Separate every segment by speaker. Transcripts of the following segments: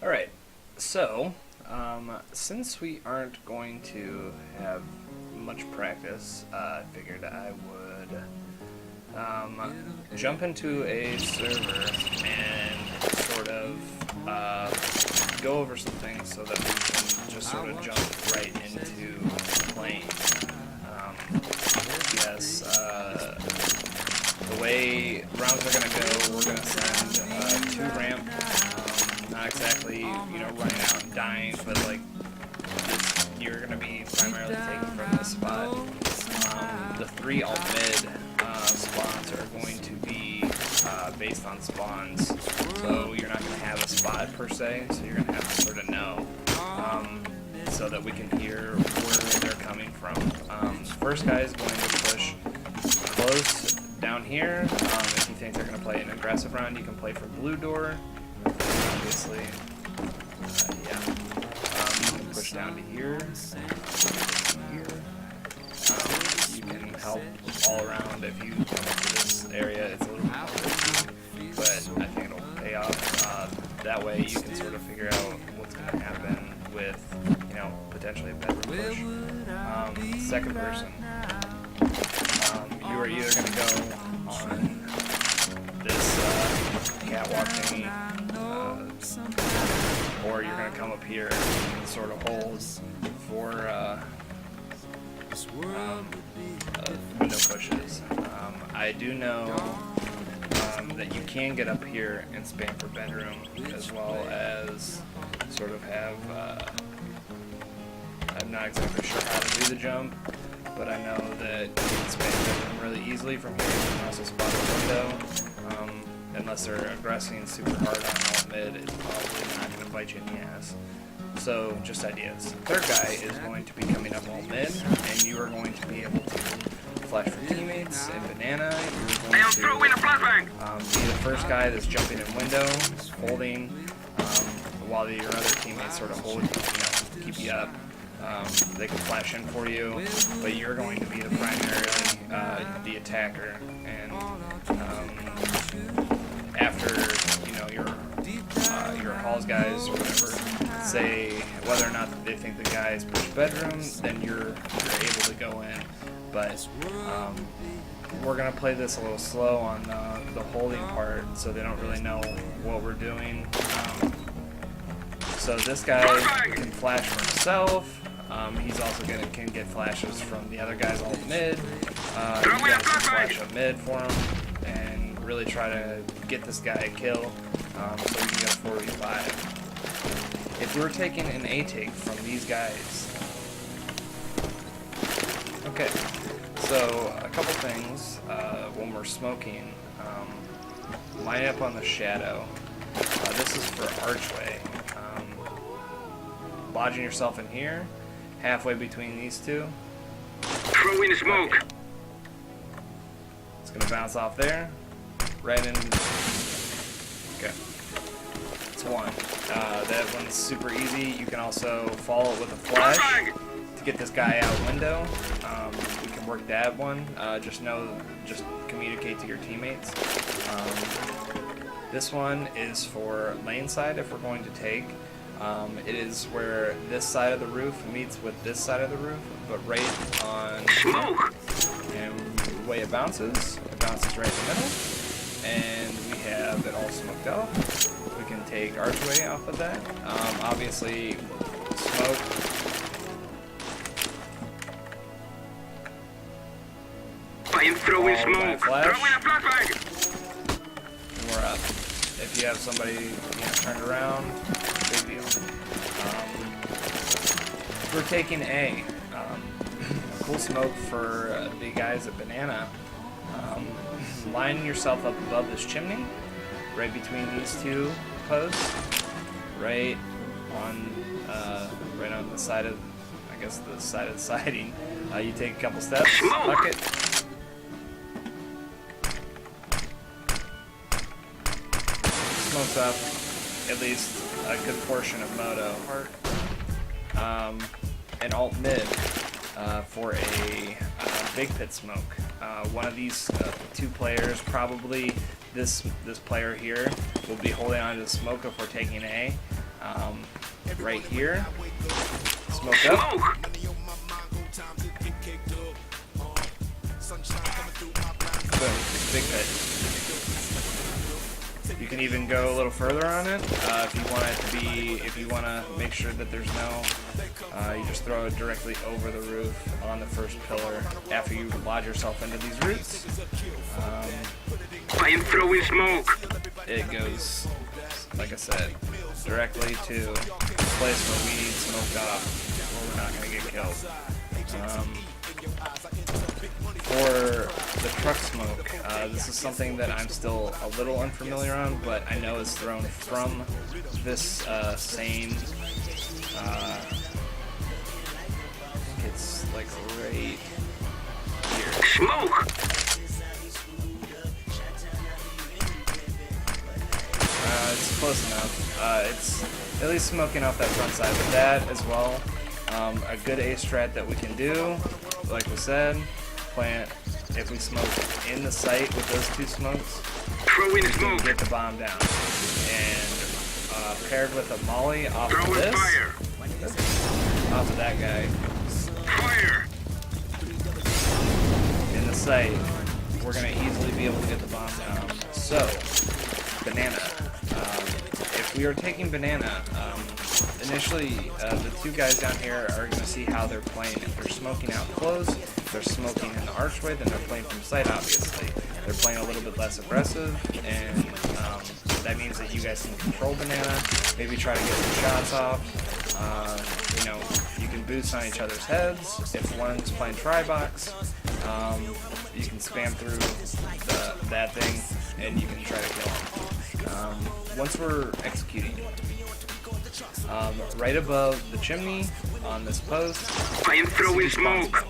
Speaker 1: Alright, so, since we aren't going to have much practice, I figured I would jump into a server and sort of go over some things so that we can just sort of jump right into playing. The way rounds are going to go, we're going to send 2 ramp, not exactly, running out and dying, but like, you're going to be primarily taken from this spot. The 3 alt mid spawns are going to be based on spawns, so you're not going to have a spot per se, so you're going to have to sort of know, so that we can hear where they're coming from. First guy is going to push close down here. If you think they're going to play an aggressive round, you can play for blue door. Obviously, yeah. You can push down to here. You can help all around if you come up to this area. It's a little more risky, but I think it'll pay off. That way you can sort of figure out what's going to happen with, potentially a better push. Second person. You are either going to go on this catwalk thingy, or you're going to come up here and sort of hold for window pushes. I do know that you can get up here and spam for bedroom, as well as sort of have, I'm not exactly sure how to do the jump, but I know that you can spam bedroom really easily from here. You can also spot the window. Unless they're aggressing super hard on alt mid, it's probably not going to bite you in the ass. So, just ideas. Third guy is going to be coming up alt mid, and you are going to be able to flash for teammates in banana. You're going to be the first guy that's jumping in window, holding, while your other teammates sort of hold, keep you up. They can flash in for you, but you're going to be the primarily the attacker. And after your halls guys or whatever say whether or not they think the guys push bedroom, then you're able to go in. But we're gonna play this a little slow on the holding part, so they don't really know what we're doing. So this guy can flash for himself. He's also can get flashes from the other guys alt mid. You guys can flash up mid for him and really try to get this guy a kill, so we can get a 4v5. If we were taking an A take from these guys, okay. So a couple things when we're smoking. Line up on the shadow. This is for archway. Lodging yourself in here, halfway between these two.
Speaker 2: Throw in smoke.
Speaker 1: Okay. It's gonna bounce off there, right in. Okay, it's one. That one's super easy. You can also follow it with a flash to get this guy out window. We can work that one. Just communicate to your teammates. This one is for lane side if we're going to take. It is where this side of the roof meets with this side of the roof, but right on
Speaker 2: smoke.
Speaker 1: And the way it bounces right in the middle, and we have it all smoked out. We can take archway off of that. Obviously, smoke.
Speaker 2: I am throwing smoke.
Speaker 1: Flash.
Speaker 2: Throw in a flashbang.
Speaker 1: And we're up. If you have somebody turned around, big deal. We're taking A. Cool smoke for the guys at banana. Line yourself up above this chimney, right between these 2 posts, right on the side of, I guess the side of the siding. You take a couple steps, huck it. Smokes up at least a good portion of moto. And alt mid for a big pit smoke. One of these 2 players, probably this player here, will be holding on to the smoke if we're taking A. right here. Smoke up.
Speaker 2: Smoke!
Speaker 1: Boom. Big hit. You can even go a little further on it if you want it to be. If you want to make sure that there's no, you just throw it directly over the roof on the first pillar after you lodge yourself into these roots.
Speaker 2: I am throwing smoke.
Speaker 1: It goes, like I said, directly to the place where we need smoked off, where we're not going to get killed. For the truck smoke, this is something that I'm still a little unfamiliar on, but I know is thrown from this same, it's like right here.
Speaker 2: Smoke!
Speaker 1: It's close enough. It's at least smoking off that front side. But that as well, a good A strat that we can do, like we said, plant, if we smoke in the site with those two smokes,
Speaker 2: Throwing
Speaker 1: we can
Speaker 2: smoke.
Speaker 1: get the bomb down. And paired with a molly off of
Speaker 2: Throwing
Speaker 1: this,
Speaker 2: fire.
Speaker 1: off of that guy,
Speaker 2: Fire.
Speaker 1: in the site, we're going to easily be able to get the bomb down. So, banana. If we are taking banana, initially the two guys down here are going to see how they're playing. If they're smoking out close, if they're smoking in the archway, then they're playing from sight, obviously. They're playing a little bit less aggressive, and that means that you guys can control banana, maybe try to get some shots off. You know, you can boost on each other's heads. If one's playing Tribox, you can spam through that thing, and you can try to kill them. Once we're executing, right above the chimney on this post,
Speaker 2: I am throwing smoke.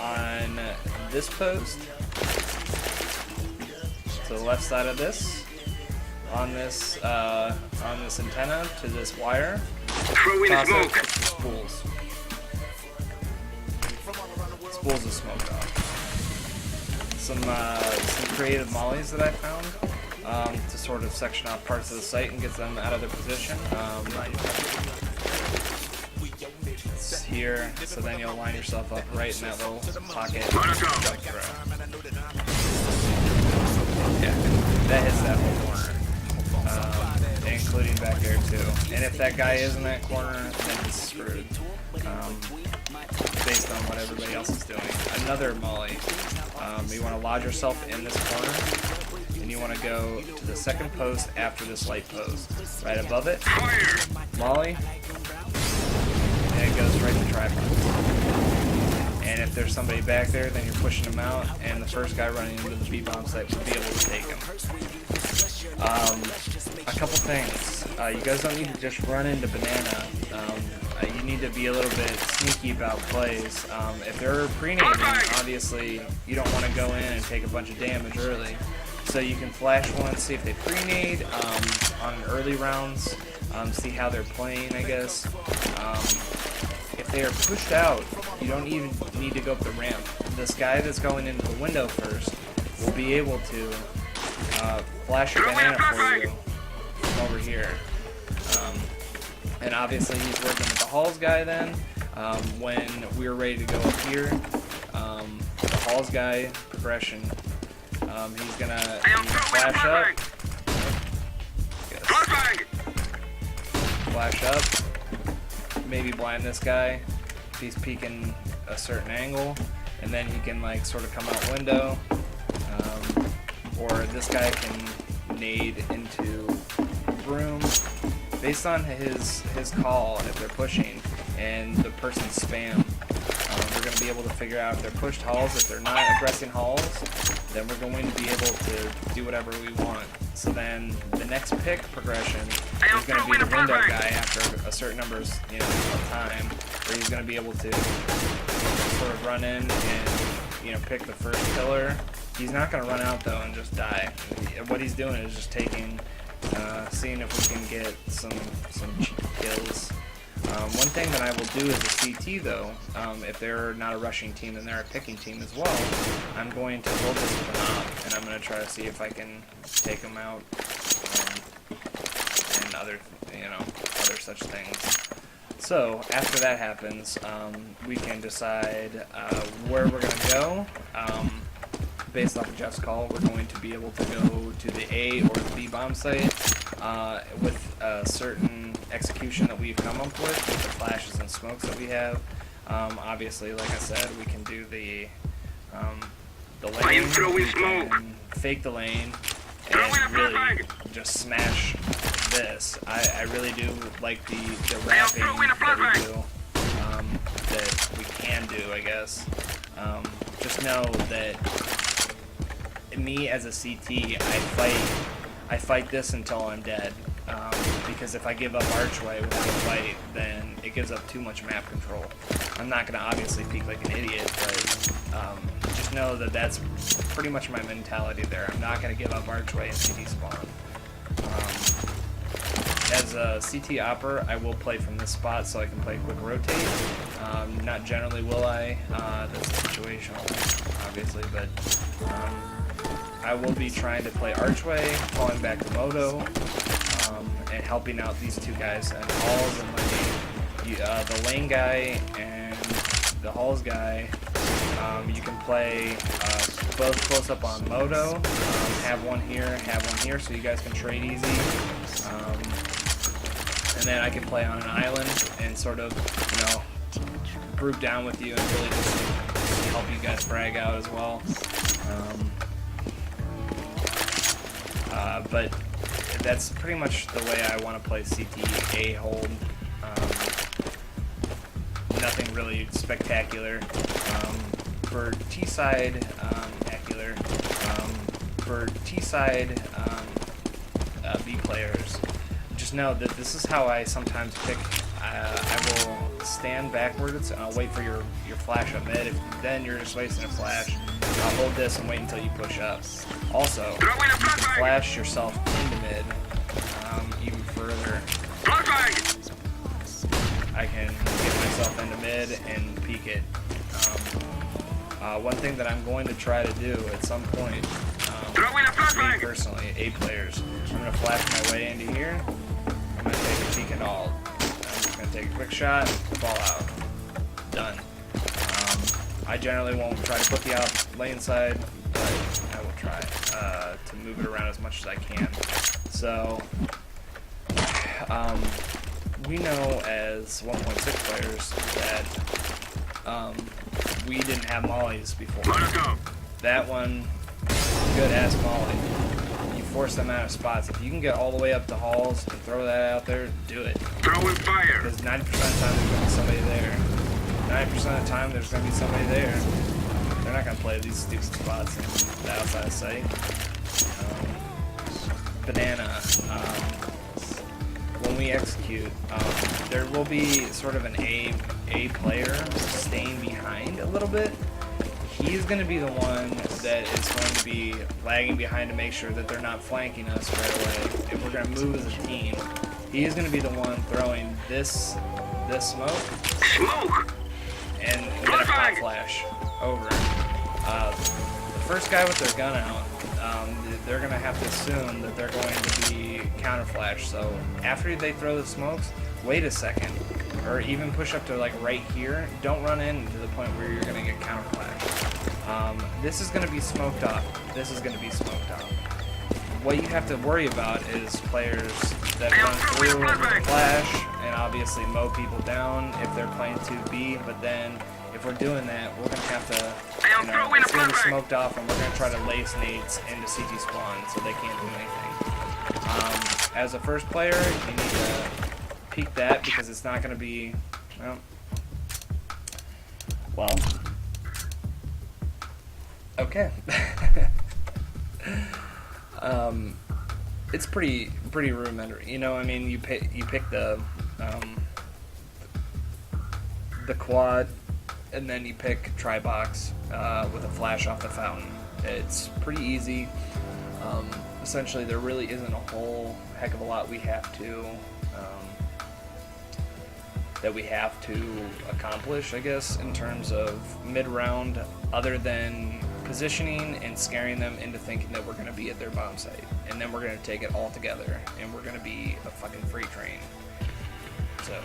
Speaker 1: on this post, to the left side of this, on this antenna to this wire,
Speaker 2: Throwing
Speaker 1: toss
Speaker 2: smoke.
Speaker 1: it with the spools. Spools of smoke off. Some creative mollies that I found to sort of section off parts of the site and get them out of their position. It's here, so then you'll line yourself up right in that little pocket. Jump throw. Yeah, that hits that whole corner, including back there too. And if that guy is in that corner, then he's screwed. Based on what everybody else is doing. Another molly. You want to lodge yourself in this corner, and you want to go to the second post after this light post. Right above it,
Speaker 2: Fire.
Speaker 1: molly, and it goes right to tripod. And if there's somebody back there, then you're pushing them out, and the first guy running into the B-bomb site will be able to take him. A couple things. You guys don't need to just run into banana. You need to be a little bit sneaky about plays. If they're pre-nading, obviously you don't want to go in and take a bunch of damage early. So you can flash one, see if they pre-nade on early rounds, see how they're playing, I guess. If they are pushed out, you don't even need to go up the ramp. This guy that's going into the window first will be able to flash a banana for you from over here. And obviously he's working with the Halls guy then. When we're ready to go up here, the Halls guy progression, he's gonna flash up. Yes. Flash up. Maybe blind this guy if he's peeking a certain angle, and then he can like sort of come out window. Or this guy can nade into broom. Based on his call, if they're pushing and the person's spam, we're going to be able to figure out if they're pushed halls. If they're not aggressing halls, then we're going to be able to do whatever we want. So then the next pick progression is going to be the window guy after a certain number of time, where he's going to be able to sort of run in and pick the first pillar. He's not going to run out though and just die. What he's doing is just taking. Seeing if we can get some cheap kills One thing that I will do as a CT though, if they're not a rushing team and they're a picking team as well, I'm going to hold this with an op, and I'm going to try to see if I can take them out, and other such things. So after that happens, we can decide where we're going to go. Based off of Jeff's call, we're going to be able to go to the A or the B bomb site with a certain execution that we've come up with the flashes and smokes that we have. Obviously, like I said, we can do the lane, we can fake the lane, and really just smash this. I really do like the wrapping that we do, that we can do, I guess. Just know that me as a CT, I fight this until I'm dead, because if I give up archway without a fight, then it gives up too much map control. I'm not going to obviously peek like an idiot, but just know that that's pretty much my mentality there. I'm not going to give up archway and CT spawn. As a CT opper, I will play from this spot so I can play quick rotate. Not generally will I, that's situational, obviously, but I will be trying to play archway, falling back to Moto, and helping out these two guys and Halls and the lane guy and the Halls guy. You can play both close up on Moto, have one here, so you guys can trade easy. And then I can play on an island and sort of, group down with you and really just help you guys frag out as well. But that's pretty much the way I want to play CT A hold. Nothing really spectacular. For T-side, for T-side B players, just know that this is how I sometimes pick. I will stand backwards and I'll wait for your flash up mid. Then you're just wasting a flash. I'll hold this and wait until you push up. Also, you can flash yourself into mid even further. I can get myself into mid and peek it. One thing that I'm going to try to do at some point, me personally, A players, I'm going to flash my way into here. I'm going to take a peek at all. I'm just going to take a quick shot, fall out. Done. I generally won't try to put you out lane side, but I will try to move it around as much as I can. So, we know as 1.6 players that we didn't have mollies before. That one, good ass molly. You force them out of spots. If you can get all the way up to Halls and throw that out there, do it.
Speaker 2: Throwing fire.
Speaker 1: Because 90% of the time there's going to be somebody there. 90% of the time there's going to be somebody there. They're not going to play these stupid spots in the outside site. Banana. When we execute, there will be sort of an A player staying behind a little bit. He's going to be the one that is going to be lagging behind to make sure that they're not flanking us right away. If we're going to move as a team, he's going to be the one throwing this smoke and get a pop flash over. The first guy with their gun out, they're going to have to assume that they're going to be counter flash. So after they throw the smokes, wait a second, or even push up to like right here. Don't run in to the point where you're going to get counter flash. This is going to be smoked up. This is going to be smoked up. What you have to worry about is players that run through with a flash and obviously mow people down if they're playing 2B, but then if we're doing that, we're going to have to, it's going to be smoked off and we're going to try to lace nades into CT spawn so they can't do anything. As a first player, you need to peek that because it's not going to be, well, okay. It's pretty rudimentary. You pick the quad, and then you pick tri-box with a flash off the fountain. It's pretty easy. Essentially, there really isn't a whole heck of a lot we have to that we have to accomplish, I guess, in terms of mid-round, other than positioning and scaring them into thinking that we're going to be at their bomb site. And then we're going to take it all together, and we're going to be a fucking freight train. So,